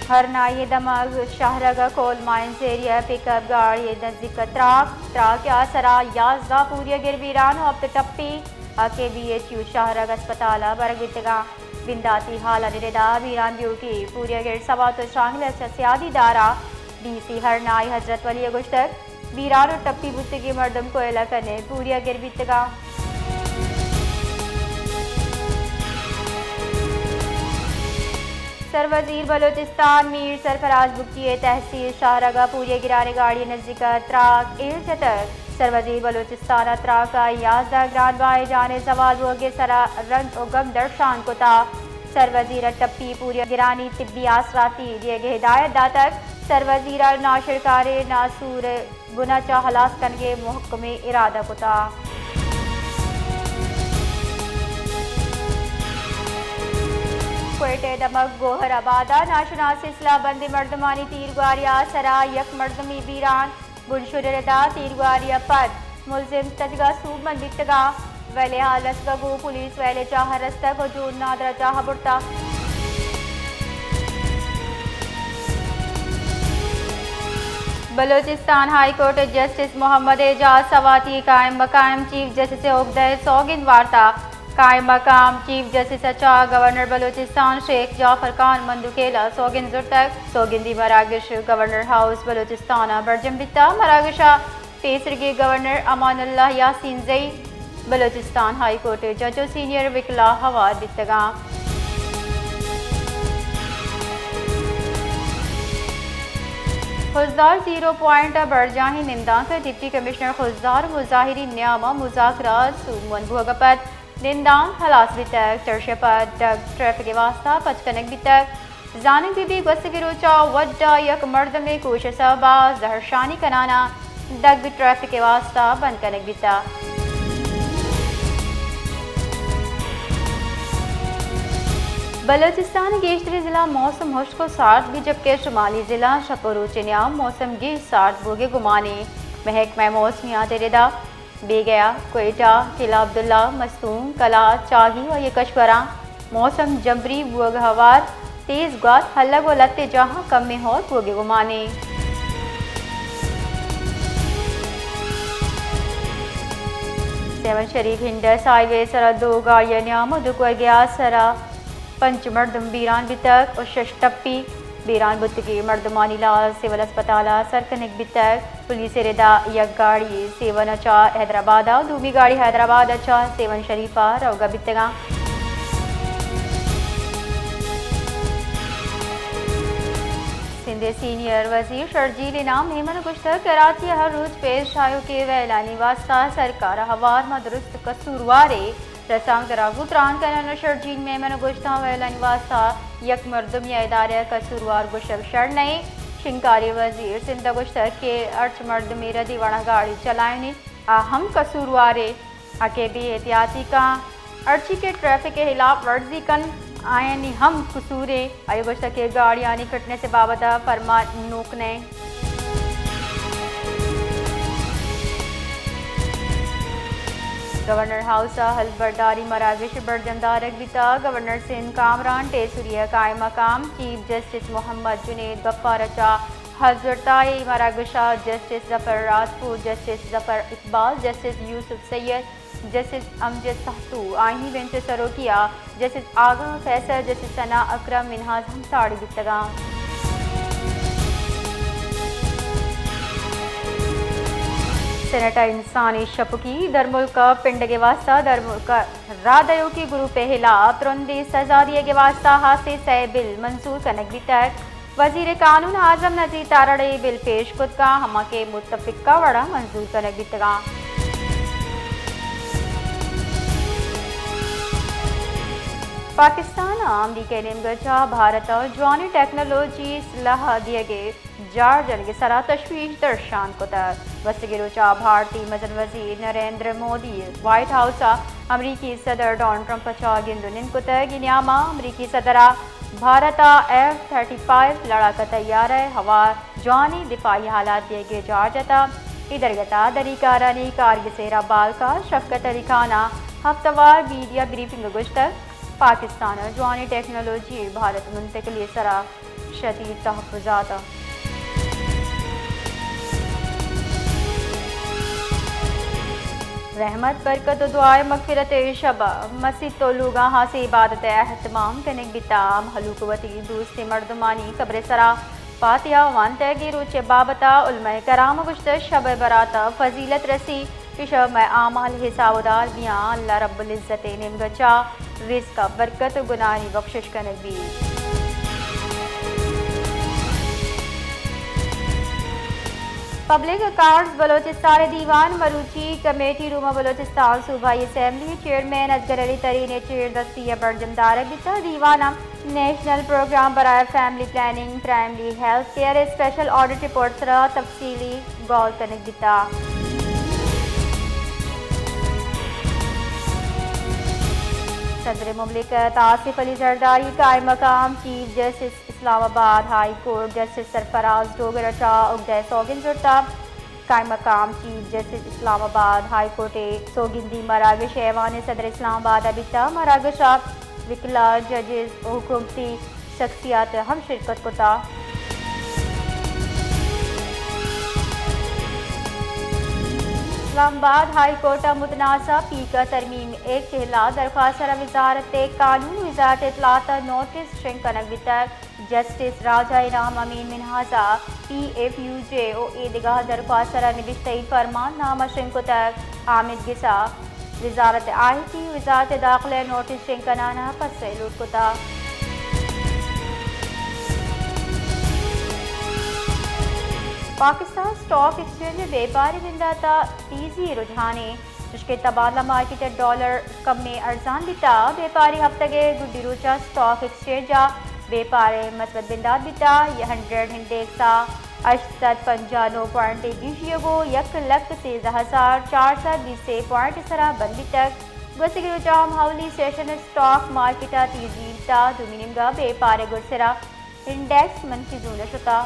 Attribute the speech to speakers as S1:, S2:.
S1: हरनाई दमग शाहरगा coal mines area pickup गाड़ी नजदीक त्राक यासरा याजदा पूरी गिरवीरान अब टप्पी के BHU शाहरग अस्पताल बरगितगा बिंदाती हाल निरेदा वीरान ब्यूटी पूरी गिर सवा तो शांगल सियादी दारा DC हरनाई हजरत वली गुश्तक वीरान और टप्पी बुत्तगी मर्दम को एला करने पूरी गिरवितगा सरवजीर बलोचिस्तान मीर सरफराज बुक्की तहसील शाहरगा पूरी गिराने गाड़ी नजदीक त्राक इलचतर सरवजीर बलोचिस्तान त्राक याजदा ग्रान बाए जाने सवाल वोगे सरा रंग उगम दर्शान कोता सरवजीर टप्पी पूरी गिरानी तिब्बी आसराती दिए गए हिदायत दातक सरवजीर नाशिरकारे नासूर गुनाचा हलास करके मुहक्मे इरादा कोता कोयटे दमक गोहर आबादा नाशना सिलसिला बंदी मर्दमानी तीरगारिया सरा यक मर्दमी बीरान बुलशुरदा तीरगारिया पद मुलजिम तजगा सूब मंदितगा वेले हालस गो पुलिस वेले चाह रस्तक हजूर नादरा चाह बुड़ता Balochistan high court justice Mohammad Ejaz Swati कायम मकाम चीफ जस्टिस उगदय सौगिन वार्ता कायम मकाम चीफ जस्टिस अच्छा गवर्नर बलोचिस्तान शेख जाफर खान मंदुकेला सौगिन जुटक सौगिंदी मरागश गवर्नर हाउस बलोचिस्तान बरजम बिता मरागशा तेसरगे governor Amanullah Yasinzai Balochistan high court जजो सीनियर विकला हवार बितगा खुजदार 0 पॉइंट बरजाही निंदांक डिप्टी कमिश्नर खुजदार मुजाहिरी न्यामा मुजाकरा सुमन भुगपत निंदांग हलास बितक चर्शपत डग ट्रैफिक वास्ता पचकनक बितक जानक बीबी गस्गिरोचा वड्डा यक मर्द में कोशिश बाज दहरशानी कनाना डग ट्रैफिक वास्ता बंद कनक बिता बलोचिस्तान गेशतरी जिला मौसम होश को सार्द भी जबकि शुमाली जिला शपरोचनिया मौसम गिर सार्द बोगे गुमाने महकमा मौसमियात रेदा बेगया कोयटा किला अब्दुल्ला मस्तूम कला चागी और ये कशवरा मौसम जबरी वग हवार तेज गात हल्लग व लत्ते जहाँ कम में हो वगे गुमाने सेवन शरीफ हिंडस हाईवे सरा 2 गाड़ियां न्याम दुक गया सरा पंच मर्दम बीरान बितक और शष्टप्पी बीरान बुत्तगी मर्दमानी लाल सिविल अस्पताल सरकनिक बितक पुलिस रेदा यक गाड़ी सेवन अच्छा हैदराबाद दूमी गाड़ी हैदराबाद अच्छा सेवन शरीफा रवगा बितगा सिंधे सीनियर वजीर शर्जील इनाम मेमन गुश्तर कराची हर रोज पेश आयो के वैलानी वास्ता सरकार हवार मदरुस्त कसूरवारे रसांग दरागू त्रान करना शर्जील मेमन गुश्ता वैलानी वास्ता यक मर्दम या इदारे कसूरवार गुशक शर नए शिंकारी वजीर सिंध गुश्तर के अर्च मर्द मेरा दीवाना गाड़ी चलाने अहम कसूरवारे अके भी एहतियाती का अर्ची के ट्रैफिक के खिलाफ वर्जी कन आयनी हम कसूरे आयो गुश्तर के गाड़ी आनी कटने से बाबत फरमा नोकने गवर्नर हाउस हल्बरदारी मरागश बरजमदारक बिता गवर्नर सिंध कामरान टेसुरिया कायम मकाम चीफ जस्टिस मोहम्मद जुनेद गफ्फारचा हजरताई मरागशा justice Zafar Rajput justice Zafar Iqbal justice Yousuf Syed justice Amjad साहतू आइनी बेंच सरोकिया जस्टिस आगा फैसल जस्टिस सना अकरम मिनहाज हम साड़ी बितगा सेनेटर इंसानी शपुकी दरमुल का पिंड के वास्ता दरमुल का रादयो की गुरु पहला तुरंदी सजा दिए के वास्ता हासे सह बिल मंसूर कनक भी तक वजीर कानून आजम नजीर तारड़े बिल पेश खुद का हमा के मुतफिक का वड़ा मंजूर कनक भी तगा पाकिस्तान अमरीका निमगचा भारत और जवानी टेक्नोलॉजी सलाह दिए गए जार जन के सरा तशवीश दर्शान को तक वस्तगिरोचा भारतीय मजन वजीर नरेंद्र मोदी व्हाइट हाउस अमरीकी सदर डोनाल्ड ट्रंप गिंदुनिन को तक न्यामा अमरीकी सदरा भारत F-35 लड़ाका तैयार है हवा जवानी दिफाई हालात दिए गए जार जता इधर गता दरीकारानी कारगिसेरा बाल का शफकत अली खाना हफ्तावार मीडिया ब्रीफिंग गुश्तर पाकिस्तान जवानी टेक्नोलॉजी भारत मुंतकली सरा शदीद तहफ़्फ़ुज़ात। रहमत बरकत दुआए मगफिरत शब मस्जिद तो लूगा हाँ से इबादत एहतमाम कनेक बिताम हलूकवती दूसरी मर्दमानी कब्र सरा फातिया वन तगी रुच बाबता उलमा कराम गुश्त शब बराता फजीलत रसी शब में आमाल हिसाबदार दियाँ अल्लाह रब्बुल इज़्ज़त निमगचा रिज़्क़ बरकत गुनाही बख्शिश कनेक भी। पब्लिक अकाउंट्स बलोचिस्तान दीवान मरूची कमेटी रूमा बलोचिस्तान सूबाई असम्बली चेयरमैन असगर अली तरीन चेयर दस्ती बरजमदार बिता दीवाना नेशनल प्रोग्राम बराए family planning primary health care special audit report सरा तफसीली गौर कनेक बिता। सदर मुमलिकत आसिफ अली जरदारी कायम मकाम chief justice Islamabad high court justice Sarfraz डोगरचा उगदे सोगिन जुड़ता कायम मकाम chief justice Islamabad high court सोगिंदी मरागश ऐवान सदर इस्लामाबाद अबिता मरागशा विकला जजेस हुकूमती शख्सियात हम शिरकत कोता। इस्लामाबाद हाई कोर्ट मुतनासा पी का तरमीम एक कहला दरख्वास्त वजारत कानून वजारत इतलात नोटिस शिंकनक वितक जस्टिस राजा इनाम अमीन मिनहाजा PFUJ ओ ईदगाह दरख्वास्त निबिश्तई फरमान नामा शिंकुतक हामिद गिसा वजारत IT वजारत दाखिला नोटिस शिंकनाना पस लुटकुता। पाकिस्तान स्टॉक एक्सचेंज व्यापारी बिंदाता तेजी रुझाने जिसके तबादला मार्केट डॉलर कम में अर्जान बिता व्यापारी हफ्ते गुड्डी रोचा स्टॉक एक्सचेंज व्यापारी मस्बत बिंदात बिता 100 इंडेक्सा 895.1 1 लख 13,420 पॉइंट सरा बंदी तक गसिग रुझान हावली सेशन स्टॉक मार्केट तेजी बिता दुमिनिमगा व्यापारी गुरसरा इंडेक्स मनफी जून शुता।